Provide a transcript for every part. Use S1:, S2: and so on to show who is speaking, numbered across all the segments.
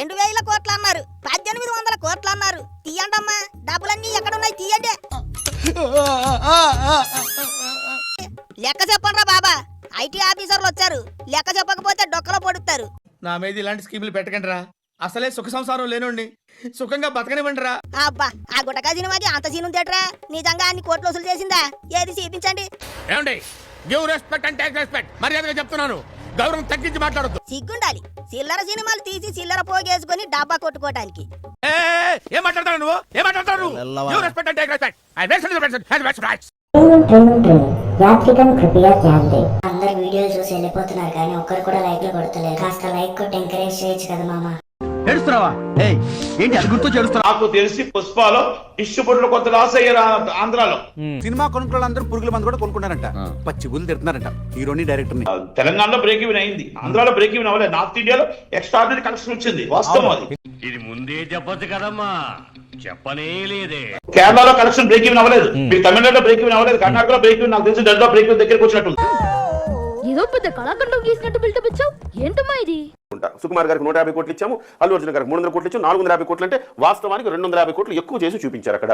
S1: 2000 కోట్లు అన్నారు, 1800 కోట్లు అన్నారు. తీయండమ్మా, డబ్బులన్నీ ఎక్కడున్నాయి తీయండి. లెక్క చెప్పండి రా బాబా, ఐటీ ఆఫీసర్లు వచ్చారు. లెక్క చెప్పకపోతే డొక్కలో పొడుస్తారు.
S2: నా మీద ఇలాంటి స్కీములు పెట్టకండి రా. అసలే సుఖ సంసారం లేనుండి, సుఖంగా బతకనివ్వండి రా.
S1: అబ్బా, ఆ గుటకా సినిమాకి అంత సీన్ ఉందేట్రా? నిజంగా అన్ని కోట్లు వసూలు చేసిందా? ఏది చూపించండి.
S3: ఏమండి, give respect and take respect. మర్యాదగా చెప్తున్నాను, గౌరవం తగ్గించి మాట్లాడొద్దు.
S1: సిగ్గుండాలి చిల్లర సినిమాలు తీసి చిల్లర పోగేసుకొని డబ్బా కొట్టుకోవటానికి.
S3: ఏం మాట్లాడతావు నువ్వు? ఏం మాట్లాడతావు? Give respect and take respect. I respect rights.
S4: యాత్రికం కృపయా ధ్యాన్ దే. అందరు వీడియోలు చూసి వెళ్ళిపోతున్నారు కానీ ఒక్కరు కూడా లైక్లు కొడతలేరు. కాస్త లైక్ కొట్టి ఎంకరేజ్ చేయొచ్చు కదా మామ.
S5: ఏడుస్తున్నావా? ఏంటి అది గుర్తు చేడుస్తున్నా?
S6: నాకు తెలిసి పుష్పాలో డిస్ట్రిబ్యూటర్లు కొంత లాస్ అయ్యారు ఆంధ్రాలో.
S5: సినిమా కొనుక్కోళ్ళు అందరూ పురుగుల మంది కూడా కొనుక్కున్నారంట, పచ్చి బుల్లు తిడుతున్నారంట హీరోని డైరెక్టర్ ని.
S6: తెలంగాణలో బ్రేక్ ఈవెన్ అయింది, ఆంధ్రాలో బ్రేక్ ఈవెన్ అవ్వలేదు. నార్త్ ఇండియాలో ఎక్స్ట్రాడినరీ కలెక్షన్ వచ్చింది, వాస్తవం అది.
S3: ఇది ముందే చెప్పొచ్చు కదమ్మా, చెప్పనే లేదే.
S6: కేరళలో కలెక్షన్ బ్రేక్ ఈవెన్ అవ్వలేదు, మీకు తమిళనాడులో బ్రేక్ ఈవెన్ అవ్వలేదు, కర్ణాటకలో బ్రేక్ ఈవెన్, నాకు తెలిసి ఢిల్లీలో బ్రేక్ ఈవెన్ దగ్గరికి వచ్చినట్టు.
S7: ఏదో పెద్ద కళాఖండం గీసినట్టు బిల్డప్ ఇచ్చావు, ఏంటమ్మా ఇది?
S8: సుకుమార్ గారికి 150 కోట్లు ఇచ్చాము, అల్లు అర్జున్ గారికి 300 కోట్లు ఇచ్చాము. 450 కోట్లు అంటే వాస్తవానికి 250 కోట్లు ఎక్కువ చేసి చూపించారు అక్కడ.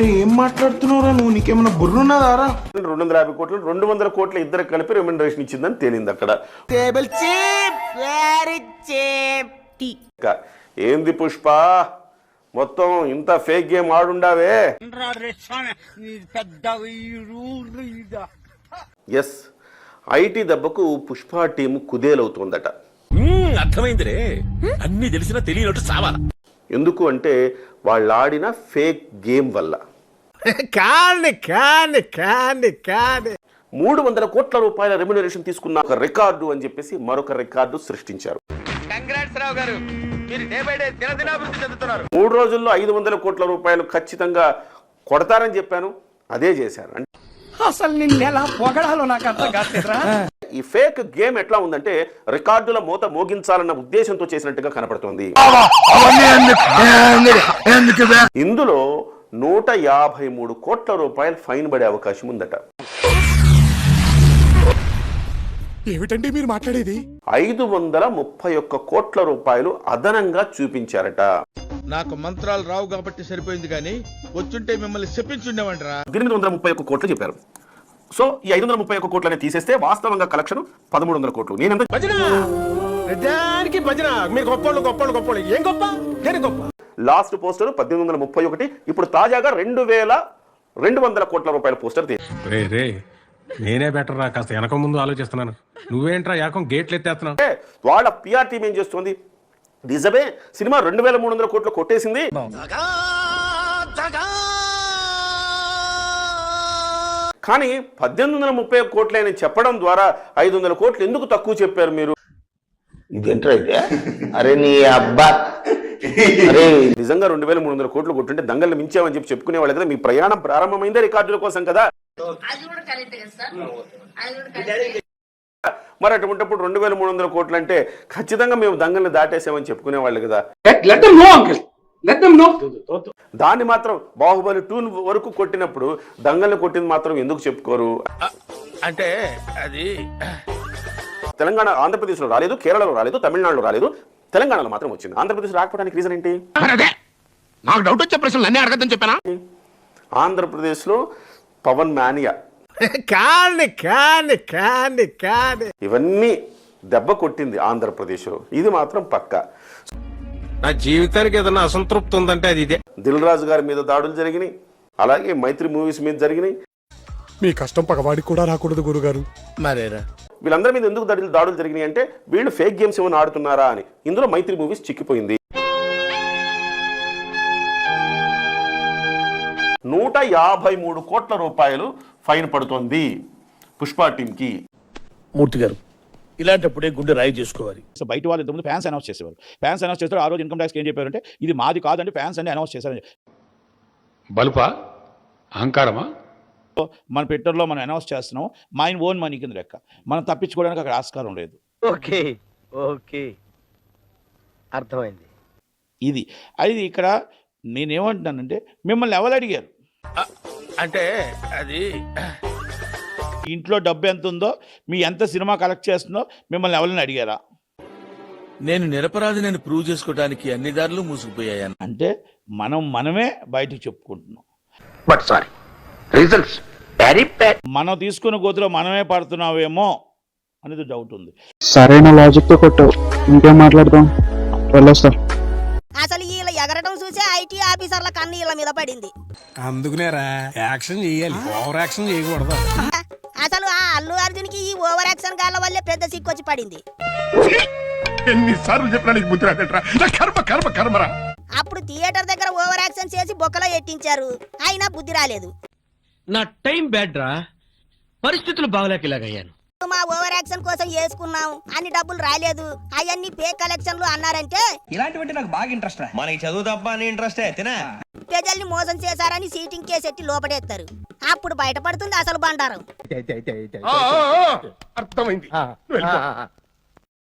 S2: ఏం మాట్లాడుతున్నావురా నువ్వు? నీకేమన్నా బుర్రున్నదారా?
S8: 250 కోట్లు 200 కోట్ల ఇద్దరు కలిపి రెమ్యునరేషన్ ఇచ్చిందని తేలింది అక్కడ. ఏంది పుష్ప, మొత్తం ఇంత ఫేక్ గేమ్ ఆడుండావే? ఎస్, ఐటీ దెబ్బకు పుష్ప టీం కుదేలవుతోందట.
S3: అర్థమైందిరే, అన్ని తెలిసినా తెలియనట్టు సావాల.
S8: ఎందుకు అంటే వాళ్ళు ఆడిన ఫేక్ గేమ్ వల్ల. 300 కోట్ల రూపాయల రెమ్యునరేషన్ తీసుకున్న ఒక రికార్డు అని చెప్పేసి మరొక రికార్డు సృష్టించారు. 3 రోజుల్లో 500 కోట్ల రూపాయలు ఖచ్చితంగా కొడతారని చెప్పాను, అదే చేశారు. అంటే
S5: అసలు నిన్నెలా పొగడాలో నాకు అర్థం కాట్లేదురా.
S8: ఈ ఫేక్ గేమ్ ఎట్లా ఉందంటే రికార్డుల మోత మోగించాలన్న ఉద్దేశంతో చేసినట్టుగా కనపడుతోంది. ఇందులో 153 కోట్ల రూపాయలు ఫైన్ పడే అవకాశం ఉందట.
S3: ఏమిటండి మీరు మాట్లాడేది?
S8: 531 కోట్ల రూపాయలు అదనంగా చూపించారట.
S2: నాకు మంత్రాలు రావు కాబట్టి సరిపోయింది, కానీ వచ్చుంటే మిమ్మల్ని చెప్పించుండేవంటరా.
S8: 831 కోట్లు చెప్పారు. సో ఈ 531 కోట్లని తీసేస్తే వాస్తవంగా కలెక్షన్ 1300 కోట్లు. నేనంత లాస్ట్ పోస్టర్ 1831, ఇప్పుడు తాజాగా 2200 కోట్ల రూపాయల పోస్టర్.
S3: నేనే బెటర్ రా, కాస్త వెనక ముందు ఆలోచిస్తున్నాను. నువ్వేంట్రా ఏకం గేట్లు ఎత్తేస్తున్నావు?
S8: వాళ్ళ పిఆర్ టీం ఏం చేస్తుంది? నిజమే, సినిమా 2300 కోట్లు కొట్టేసింది, కానీ 1830 కోట్లే అని చెప్పడం ద్వారా 500 కోట్లు ఎందుకు తక్కువ చెప్పారు మీరు?
S6: ఇదేంట్రా అయితే? అరే నీ అబ్బా,
S8: నిజంగా 2300 కోట్లు కొట్టుంటే దంగల్ని మించామని చెప్పి చెప్పుకునేవాళ్ళు కదా. మీ ప్రయాణం ప్రారంభమైందే రికార్డుల కోసం కదా. మరి అటువంటిప్పుడు 2300 కోట్లు అంటే ఖచ్చితంగా మేము దంగల్ని దాటేసామని చెప్పుకునేవాళ్ళు కదా. దాన్ని మాత్రం బాహుబలి 2 వరకు కొట్టినప్పుడు దంగల్ని కొట్టింది మాత్రం ఎందుకు చెప్పుకోరు?
S3: అంటే అది
S8: తెలంగాణ ఆంధ్రప్రదేశ్లో రాలేదు, కేరళలో రాలేదు, తమిళనాడులో రాలేదు, తెలంగాణలో మాత్రం వచ్చింది. ఆంధ్రప్రదేశ్ రాకపోవడానికి రీజన్ ఏంటి?
S3: నాకు డౌట్ వచ్చే ప్రశ్నలు అన్నీ అడగద్దని చెప్పానా?
S8: ఆంధ్రప్రదేశ్లో పవన్ మానియా ఇవన్నీ దెబ్బ కొట్టింది ఆంధ్రప్రదేశ్లో, ఇది మాత్రం పక్కా.
S3: నా జీవితానికి ఏదైనా అసంతృప్తి ఉందంటే అది ఇదే.
S8: దిల్ రాజు గారి మీద దాడులు జరిగినాయి, అలాగే మైత్రి మూవీస్ మీద జరిగినాయి.
S9: మీ కష్టం పగవాడికి కూడా రాకూడదు గురుగారు.
S3: మరేరా,
S8: వీళ్ళందరి మీద ఎందుకు దాడులు జరిగినాయి అంటే వీళ్ళు ఫేక్ గేమ్స్ ఏమైనా ఆడుతున్నారా అని. ఇందులో మైత్రి మూవీస్ చిక్కిపోయింది. 153 కోట్ల రూపాయలు ఫైన్ పడుతోంది పుష్ప టీమ్ కి.
S6: మూర్తి గారు, ఇలాంటప్పుడే గుండె రాయి చేసుకోవాలి.
S10: సో బయట వాళ్ళు ఇంతకుముందు ఫ్యాన్స్ అనౌన్స్ చేసేవారు. ఫ్యాన్స్ అనౌన్స్ చేస్తారు, ఆ రోజు ఇన్కమ్ ట్యాక్స్ ఏం చెప్పారంటే ఇది మాది కాదంటే ఫ్యాన్స్ అన్ని అనౌన్స్ చేశారని.
S3: బలుపా అహంకారమా?
S10: మన ట్విట్టర్లో మనం అనౌన్స్ చేస్తున్నాం, మా ఓన్ మనీ కింద లెక్క. మనం తప్పించుకోవడానికి అక్కడ ఆస్కారం లేదు.
S5: ఓకే ఓకే, అర్థమైంది.
S10: ఇది అది ఇక్కడ నేనేమంటున్నానంటే మిమ్మల్ని ఎవరు అడిగారు?
S3: అంటే అది
S10: ఇంట్లో డబ్బు ఎంత ఉందో, మీ ఎంత సినిమా కలెక్ట్ చేస్తుందో మిమ్మల్ని ఎవరిని అడిగారా?
S11: నేను నిరపరాధి నేను ప్రూవ్ చేసుకోవడానికి అన్ని దారులు మూసుకుపోయాను.
S10: అంటే మనమే బయటకు చెప్పుకుంటున్నాం.
S8: But sorry results very bad.
S10: మనం తీసుకున్న గోతులో మనమే పడుతున్నావేమో అనేది డౌట్ ఉంది.
S5: సరైన లాజిక్ తో కొట్టావు, ఇంకేం మాట్లాడతాం, వెళ్ళొస్తా.
S1: అసలు వీళ్ళ ఎగరడం చూసే ఐటీ ఆఫీసర్ల కన్ను వీళ్ళ మీద పడింది.
S9: అందుకునేరా యాక్షన్ చేయాలి, ఓవర్ యాక్షన్ చేయకూడదు.
S1: అసలు ఆ అల్లు అర్జున్ కి ఈ ఓవర్ యాక్షన్ గాళ్ళ వల్లే పెద్ద సిక్కొచ్చి పడింది.
S9: ఎన్నిసార్లు చెప్పినా నీకు బుద్ధి రాదేట్రా? కర్మ కర్మ కర్మరా.
S1: అప్పుడు థియేటర్ దగ్గర ఓవర్ యాక్షన్ చేసి బొక్కలో ఎట్టించారు, అయినా బుద్ధి రాలేదు.
S11: నా టైం బ్యాడ్ రా, పరిస్థితులు బాగలేక ఇలాగయ్యాను.
S1: మా ఓవర్ యాక్షన్ కోసం వేసుకున్నాం, అన్ని డబ్బులు రాలేదు, అవన్నీ పే కలెక్షన్లు అన్నారంటే
S2: ఇలాంటివంటే నాకు బాగా ఇంట్రెస్ట్ రా. మనకి చదువు తప్ప అని ఇంట్రెస్ట్ తినా.
S1: ప్రజల్ని మోసం చేశారని సీటింగ్ కేసెట్టి లోపడేస్తారు. అప్పుడు బయటపడుతుంది అసలు బండారం.
S9: అర్థమైంది.